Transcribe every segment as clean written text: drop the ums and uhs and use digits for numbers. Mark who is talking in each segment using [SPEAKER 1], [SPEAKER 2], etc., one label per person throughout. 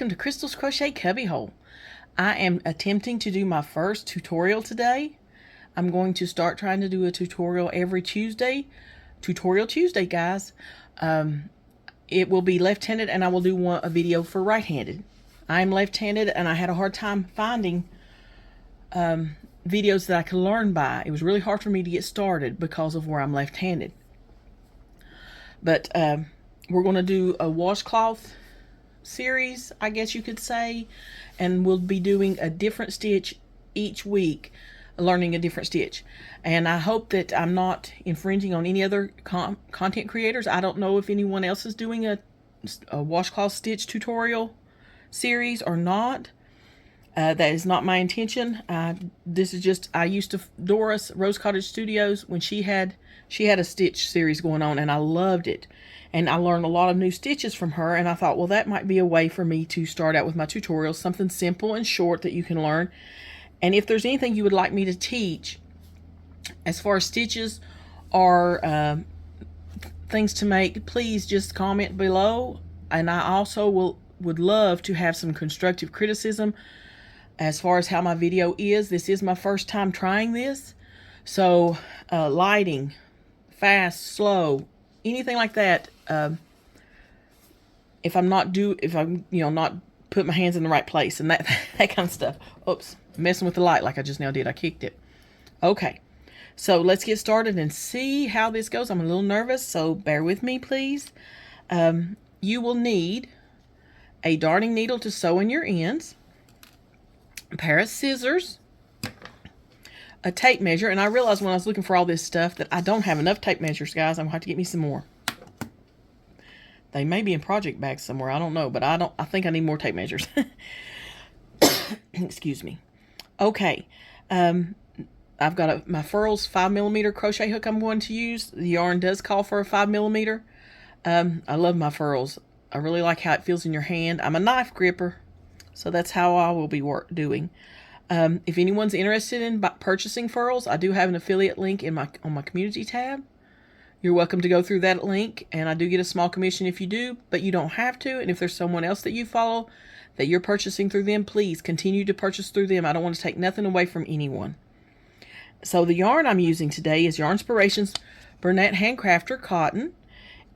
[SPEAKER 1] welcome to Crystal's Crochet Cubbyhole. I am attempting to do my first tutorial today. I'm going to start trying to do a tutorial every Tuesday. Tutorial Tuesday, guys. It will be left-handed, and I will do a video for right-handed. I'm left-handed, and I had a hard time finding videos that I could learn by. It was really hard for me to get started because of where I'm left-handed. But we're going to do a washcloth series, I guess you could say, and we'll be doing a different stitch each week, learning a different stitch. And I hope that I'm not infringing on any other content creators. I don't know if anyone else is doing a washcloth stitch tutorial series or not. That is not my intention. This is just, I used to, Doris, Rose Cottage Studios, when she had a stitch series going on, and I loved it. And I learned a lot of new stitches from her, and I thought, well, that might be a way for me to start out with my tutorials, something simple and short that you can learn. And if there's anything you would like me to teach as far as stitches or things to make, please just comment below. And I also would love to have some constructive criticism as far as how my video is. This is my first time trying this, so lighting, fast, slow, anything like that. If I'm not not put my hands in the right place and that kind of stuff. Oops, messing with the light like I just now did. I kicked it. Okay, so let's get started and see how this goes. I'm a little nervous, so bear with me, please. You will need a darning needle to sew in your ends, a pair of scissors, a tape measure, and I realized when I was looking for all this stuff that I don't have enough tape measures, guys. I'm gonna have to get me some more. They may be in project bags somewhere, I don't know, but I think I need more tape measures. Excuse me. Okay, I've got my Furls 5mm crochet hook I'm going to use. The yarn does call for a 5mm. I love my Furls. I really like how it feels in your hand. I'm a knife gripper, so that's how I will be doing. If anyone's interested in purchasing Furls, I do have an affiliate link on my community tab. You're welcome to go through that link, and I do get a small commission if you do, but you don't have to. And if there's someone else that you follow that you're purchasing through them, please continue to purchase through them. I don't want to take nothing away from anyone. So the yarn I'm using today is Yarnspirations Bernat Handcrafter Cotton.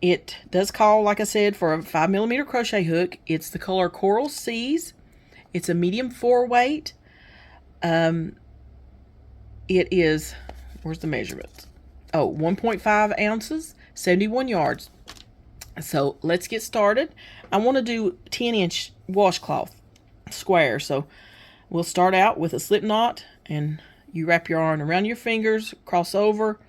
[SPEAKER 1] It does call, like I said, for a 5mm crochet hook. It's the color Coral Seas. It's a medium 4 weight. It is, where's the measurement? Oh, 1.5 ounces, 71 yards. So let's get started. I want to do 10-inch washcloth square. So we'll start out with a slip knot, and you wrap your yarn around your fingers, cross over.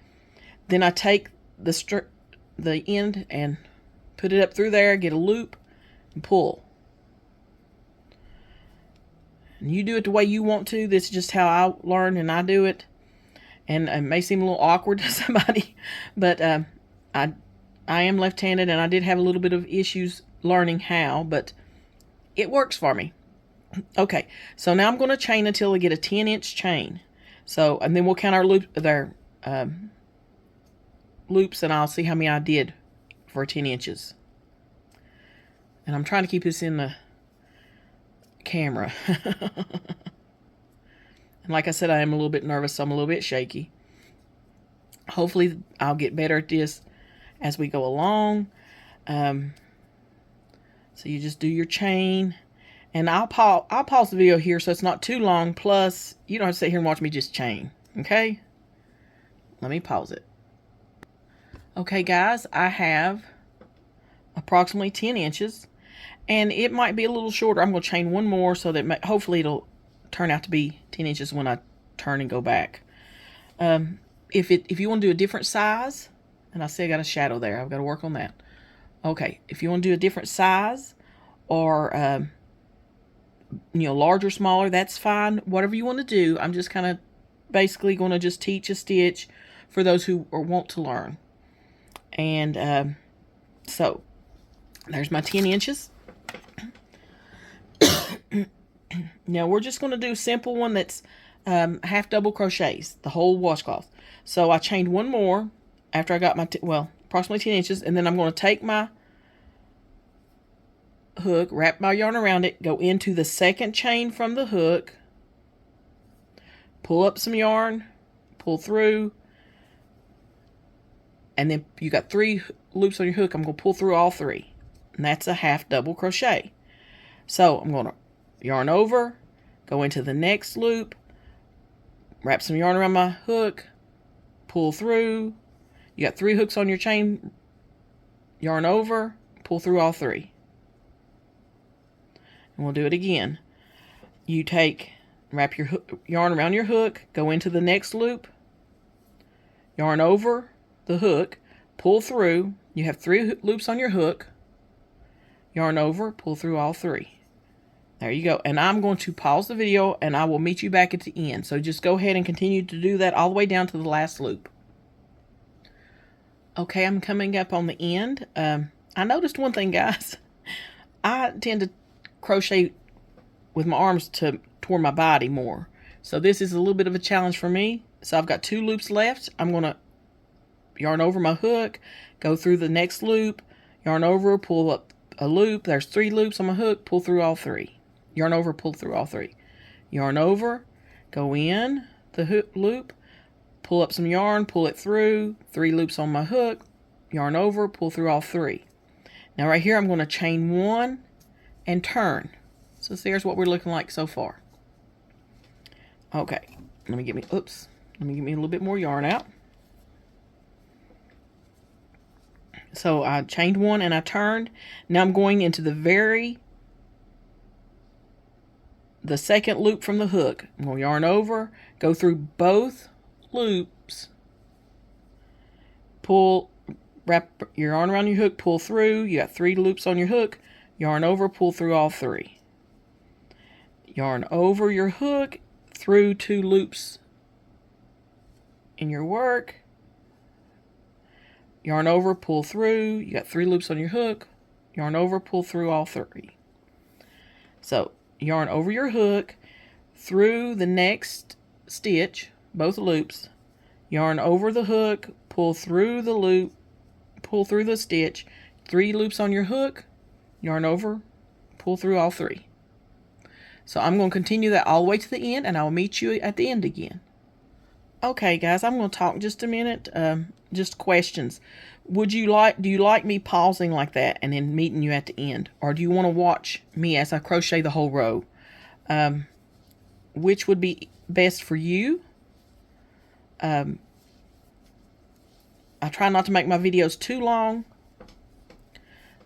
[SPEAKER 1] Then I take the end and put it up through there, get a loop, and pull. And you do it the way you want to. This is just how I learn and I do it. And it may seem a little awkward to somebody, but I am left-handed, and I did have a little bit of issues learning how, but it works for me. Okay, so now I'm going to chain until I get a 10-inch chain. So, and then we'll count our loops, and I'll see how many I did for 10 inches. And I'm trying to keep this in the camera. And like I said, I am a little bit nervous, so I'm a little bit shaky. Hopefully, I'll get better at this as we go along. So you just do your chain. And I'll pause the video here so it's not too long. Plus, you don't have to sit here and watch me just chain. Okay? Let me pause it. Okay, guys, I have approximately 10 inches. And it might be a little shorter. I'm going to chain one more so that hopefully it'll turn out to be 10 inches when I turn and go back. If you want to do a different size, and I say I got a shadow there, I've got to work on that. Okay, if you want to do a different size, or larger, smaller, that's fine. Whatever you want to do. I'm just kind of basically going to just teach a stitch for those who want to learn. And so there's my 10 inches. Now we're just going to do a simple one that's half double crochets, the whole washcloth. So I chained one more after I got my, approximately 10 inches, and then I'm going to take my hook, wrap my yarn around it, go into the second chain from the hook, pull up some yarn, pull through, and then you got 3 loops on your hook. I'm going to pull through all 3, and that's a half double crochet. So I'm going to yarn over, go into the next loop, wrap some yarn around my hook, pull through. You got 3 hooks on your chain, yarn over, pull through all 3. And we'll do it again. You wrap your yarn around your hook, go into the next loop, yarn over the hook, pull through. You have 3 loops on your hook, yarn over, pull through all 3. There you go. And I'm going to pause the video and I will meet you back at the end. So just go ahead and continue to do that all the way down to the last loop. Okay, I'm coming up on the end. I noticed one thing, guys. I tend to crochet with my arms toward my body more. So this is a little bit of a challenge for me. So I've got 2 loops left. I'm going to yarn over my hook, go through the next loop, yarn over, pull up a loop. There's 3 loops on my hook, pull through all 3. Yarn over, pull through all 3. Yarn over, go in the hook loop, pull up some yarn, pull it through, 3 loops on my hook, yarn over, pull through all 3. Now right here I'm going to chain 1 and turn. So there's what we're looking like so far. Okay, let me get me a little bit more yarn out. So I chained 1 and I turned. Now I'm going into the second loop from the hook. I'm going to yarn over, go through both loops, wrap your yarn around your hook, pull through. You got 3 loops on your hook, yarn over, pull through all 3. Yarn over your hook, through 2 loops in your work, yarn over, pull through. You got 3 loops on your hook, yarn over, pull through all 3. So yarn over your hook, through the next stitch, both loops, yarn over the hook, pull through the loop, pull through the stitch, 3 loops on your hook, yarn over, pull through all 3. So I'm going to continue that all the way to the end, and I'll meet you at the end again. Okay, guys, I'm going to talk just a minute. Just questions. Do you like me pausing like that and then meeting you at the end? Or do you want to watch me as I crochet the whole row? Which would be best for you? I try not to make my videos too long,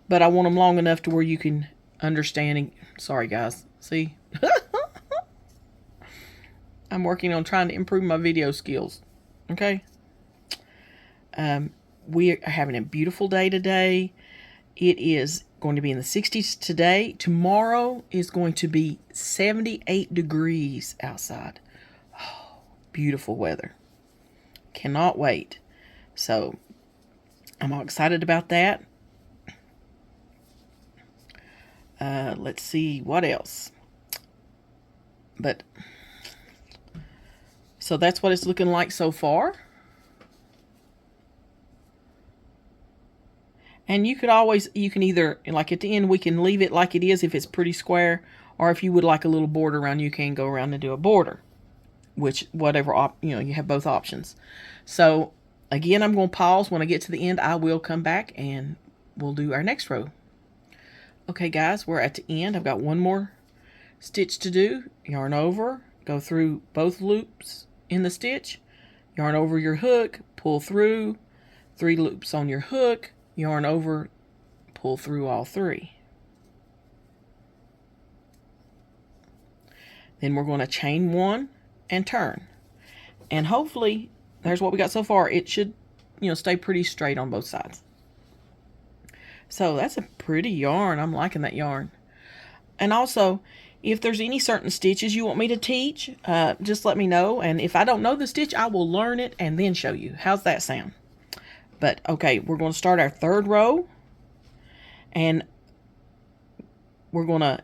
[SPEAKER 1] but I want them long enough to where you can understand. Sorry, guys. See? I'm working on trying to improve my video skills. Okay? We are having a beautiful day today. It is going to be in the 60s today. Tomorrow is going to be 78 degrees outside. Oh, beautiful weather. Cannot wait. So, I'm all excited about that. Let's see what else. So that's what it's looking like so far. And you can either, like at the end, we can leave it like it is if it's pretty square, or if you would like a little border around, you can go around and do a border, you have both options. So again, I'm going to pause. When I get to the end, I will come back and we'll do our next row. Okay, guys, we're at the end. I've got one more stitch to do. Yarn over, go through both loops in the stitch, yarn over your hook, pull through, 3 loops on your hook, yarn over, pull through all 3. Then we're going to chain 1 and turn. And hopefully, there's what we got so far. It should, stay pretty straight on both sides. So that's a pretty yarn. I'm liking that yarn. And also, if there's any certain stitches you want me to teach, just let me know. And if I don't know the stitch, I will learn it and then show you. How's that sound? But, okay, we're going to start our 3rd row. And we're going to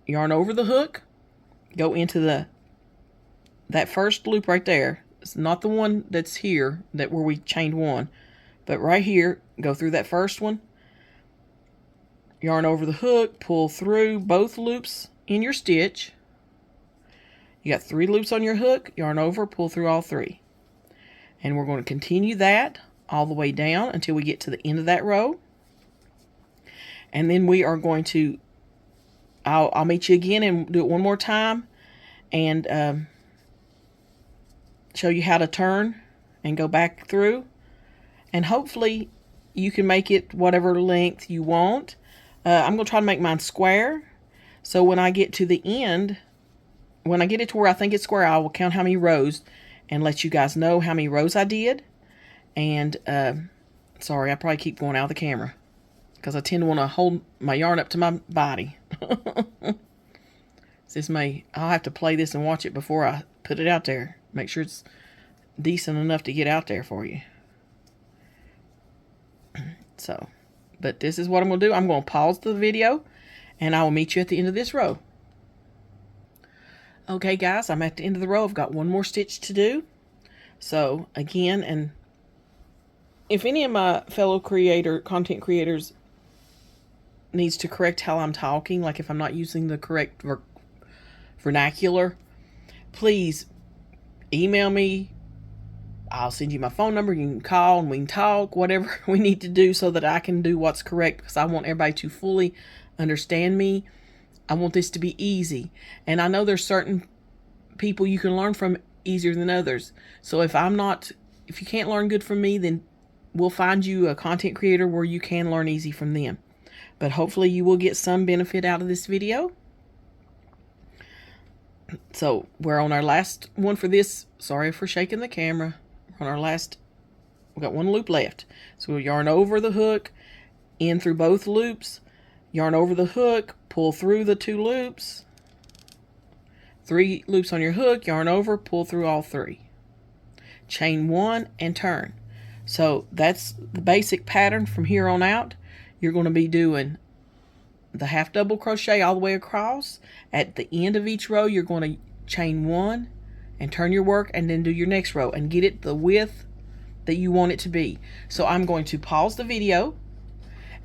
[SPEAKER 1] yarn over the hook, go into that first loop right there. It's not the one that's here, where we chained 1. But right here, go through that first one. yarn over the hook, pull through both loops in your stitch. You got 3 loops on your hook, yarn over, pull through all 3. And we're going to continue that all the way down until we get to the end of that row. And then we are going to, I'll meet you again and do it one more time and show you how to turn and go back through. And hopefully you can make it whatever length you want. I'm going to try to make mine square. So when I get to the end, when I get it to where I think it's square, I will count how many rows and let you guys know how many rows I did. And sorry, I probably keep going out of the camera because I tend to want to hold my yarn up to my body. I'll have to play this and watch it before I put it out there. Make sure it's decent enough to get out there for you. So, but this is what I'm going to do. I'm going to pause the video and I will meet you at the end of this row. Okay guys, I'm at the end of the row. I've got one more stitch to do. So again, and if any of my fellow content creators needs to correct how I'm talking, like if I'm not using the correct vernacular, please email me. I'll send you my phone number. You can call and we can talk, whatever we need to do so that I can do what's correct, because I want everybody to fully understand me. I want this to be easy. And I know there's certain people you can learn from easier than others. So if you can't learn good from me, then we'll find you a content creator where you can learn easy from them. But hopefully you will get some benefit out of this video. So we're on our last one for this. Sorry for shaking the camera. We're on our last, we've got one loop left. So we'll yarn over the hook, in through both loops, yarn over the hook, pull through the 2 loops, 3 loops on your hook, yarn over, pull through all 3. Chain 1 and turn. So that's the basic pattern from here on out. You're going to be doing the half double crochet all the way across. At the end of each row, you're going to chain 1 and turn your work and then do your next row and get it the width that you want it to be. So I'm going to pause the video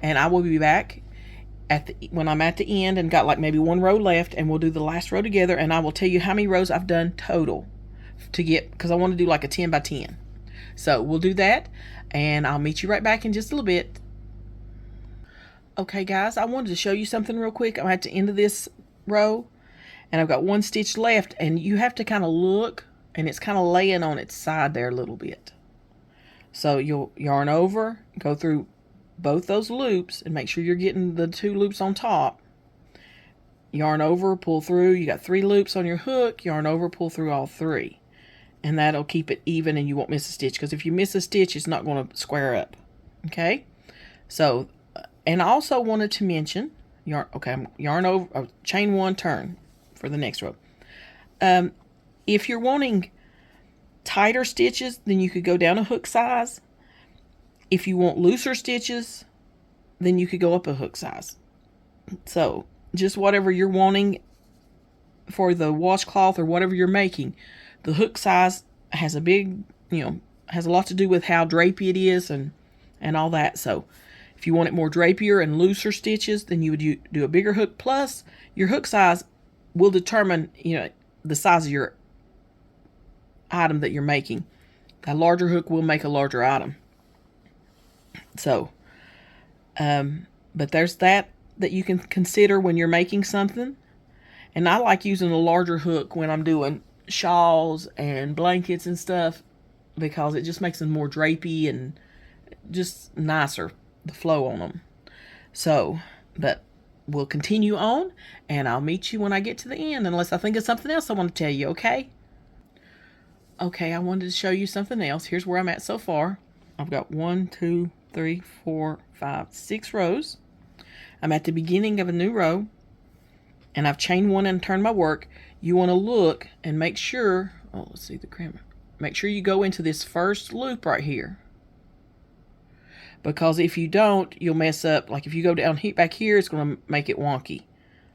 [SPEAKER 1] and I will be back when I'm at the end and got like maybe 1 row left, and we'll do the last row together and I will tell you how many rows I've done total to get, because I want to do like a 10 by 10. So we'll do that and I'll meet you right back in just a little bit. Okay guys, I wanted to show you something real quick. I'm at the end of this row and I've got 1 stitch left, and you have to kind of look, and it's kind of laying on its side there a little bit. So you'll yarn over, go through both those loops and make sure you're getting the 2 loops on top. Yarn over, pull through. You got 3 loops on your hook, yarn over, pull through all 3. And that'll keep it even and you won't miss a stitch, because if you miss a stitch, it's not going to square up. Okay? So, and I also wanted to mention, yarn over, chain 1, turn for the next row. If you're wanting tighter stitches, then you could go down a hook size. If you want looser stitches, then you could go up a hook size. So just whatever you're wanting for the washcloth or whatever you're making, the hook size has a big, has a lot to do with how drapey it is and all that. So if you want it more drapier and looser stitches, then you would do a bigger hook. Plus your hook size will determine, the size of your item that you're making. A larger hook will make a larger item. So, but there's that you can consider when you're making something. And I like using a larger hook when I'm doing shawls and blankets and stuff, because it just makes them more drapey and just nicer, the flow on them. So, but we'll continue on and I'll meet you when I get to the end, unless I think of something else I want to tell you, okay? Okay, I wanted to show you something else. Here's where I'm at so far. I've got 1, 2, 3, 4, 5, 6 rows. I'm at the beginning of a new row and I've chained 1 and turned my work. You want to look and make sure, let's see the camera. Make sure you go into this first loop right here. Because if you don't, you'll mess up. Like if you go down back here, it's going to make it wonky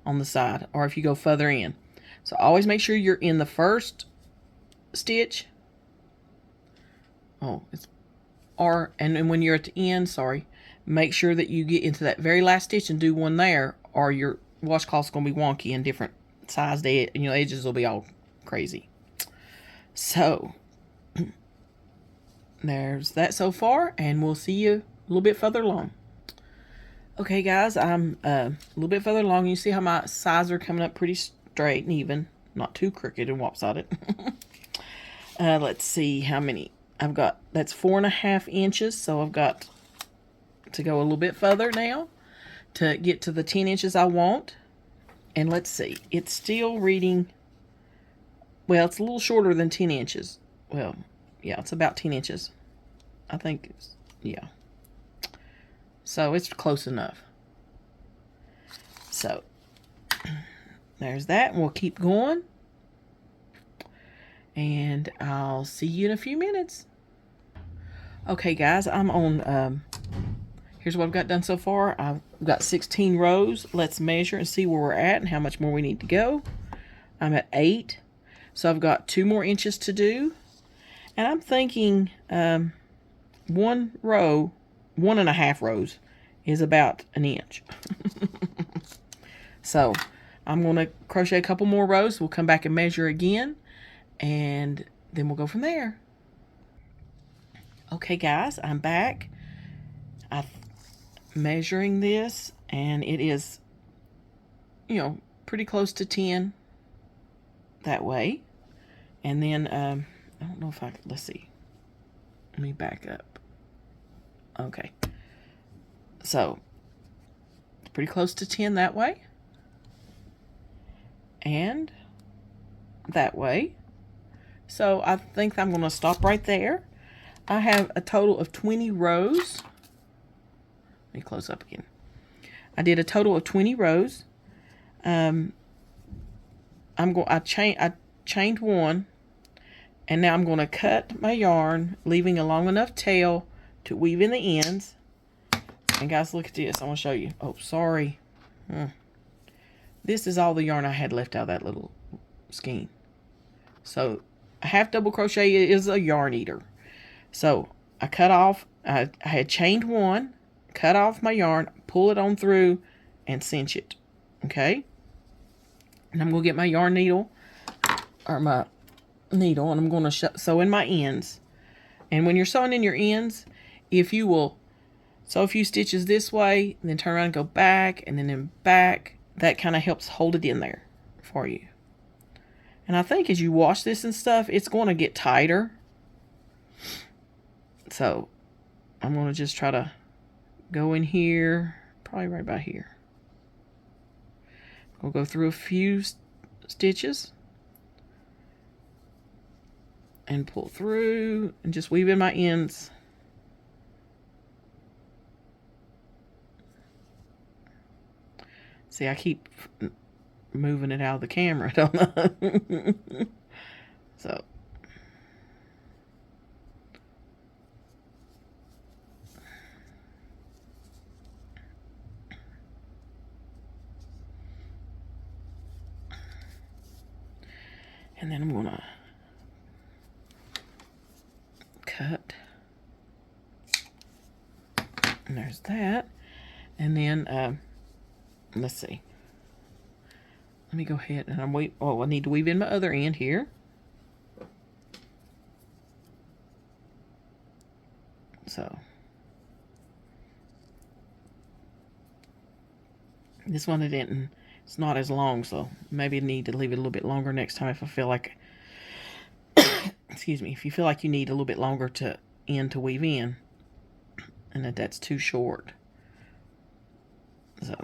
[SPEAKER 1] on the side. Or if you go further in. So always make sure you're in the first stitch. And when you're at the end, make sure that you get into that very last stitch and do one there, or your washcloth's going to be wonky and different sized edges will be all crazy. So there's that so far, and we'll see you a little bit further along. Okay, guys, I'm a little bit further along. You see how my sides are coming up pretty straight and even, not too crooked and lopsided. Let's see how many I've got. That's 4.5 inches, so I've got to go a little bit further now to get to the 10 inches I want. And let's see, it's still reading, well, it's a little shorter than 10 inches. Well, yeah, it's about 10 inches. I think it's, yeah. So it's close enough. So there's that, and we'll keep going. And I'll see you in a few minutes. Okay, guys, I'm on, here's what I've got done so far. I've got 16 rows. Let's measure and see where we're at and how much more we need to go. I'm at 8. So I've got 2 more inches to do. And I'm thinking 1 row, 1.5 rows is about an inch. So I'm going to crochet a couple more rows. We'll come back and measure again. And then we'll go from there. Okay, guys, I'm back. I'm measuring this, and it is, pretty close to 10 that way. And then, I don't know if let's see. Let me back up. Okay. So, it's pretty close to 10 that way. And that way. So, I think I'm going to stop right there. I have a total of 20 rows. Let me close up again. I did a total of 20 rows. I chained 1, and now I'm going to cut my yarn, leaving a long enough tail to weave in the ends. And guys, look at this. I want to show you. Oh, sorry. This is all the yarn I had left out of that little skein. So a half double crochet is a yarn eater. So I cut off. I had chained 1. Cut off my yarn, pull it on through, and cinch it. Okay? And I'm going to get my yarn needle, or my needle, and I'm going to sew in my ends. And when you're sewing in your ends, if you will sew a few stitches this way, and then turn around and go back, and then back, that kind of helps hold it in there for you. And I think as you wash this and stuff, it's going to get tighter. So I'm going to just try to go in here, probably right about here. We'll go through a few stitches and pull through and just weave in my ends. See, I keep moving it out of the camera, don't I? So. And then I'm going to cut. And there's that. And then, let's see. Let me go ahead and I need to weave in my other end here. So. This one it's not as long, so maybe I need to leave it a little bit longer next time if I feel like, excuse me, if you feel like you need a little bit longer to weave in, and that's too short. So.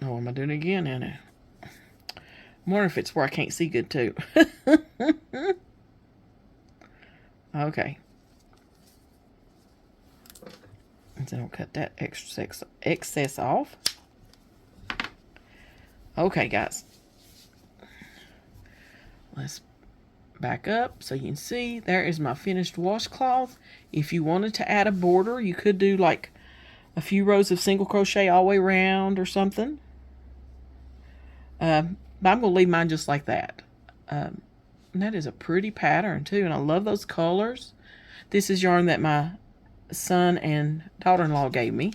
[SPEAKER 1] Oh, am I doing it again? I'm wondering if it's where I can't see good too. Okay. And then I'll cut that excess off. Okay, guys. Let's back up so you can see. There is my finished washcloth. If you wanted to add a border, you could do like a few rows of single crochet all the way around or something. But I'm going to leave mine just like that. And that is a pretty pattern too, and I love those colors. This is yarn that my son and daughter-in-law gave me.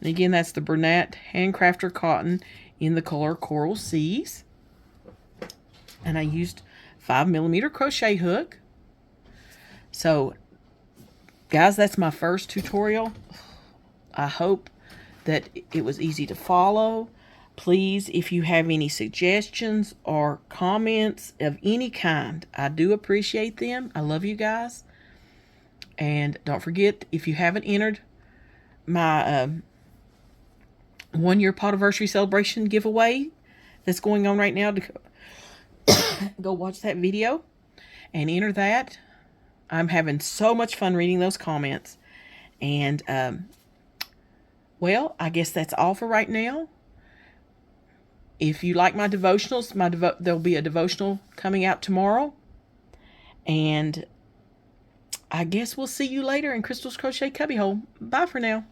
[SPEAKER 1] And again, that's the Bernat Handcrafter Cotton in the color Coral Seas. And I used 5mm crochet hook. So, guys, that's my first tutorial. I hope that it was easy to follow. Please, if you have any suggestions or comments of any kind, I do appreciate them. I love you guys. And don't forget, if you haven't entered my 1-year Podiversary celebration giveaway that's going on right now, to go watch that video and enter that. I'm having so much fun reading those comments. And, well, I guess that's all for right now. If you like my devotionals, there'll be a devotional coming out tomorrow. And I guess we'll see you later in Crystal's Crochet Cubbyhole. Bye for now.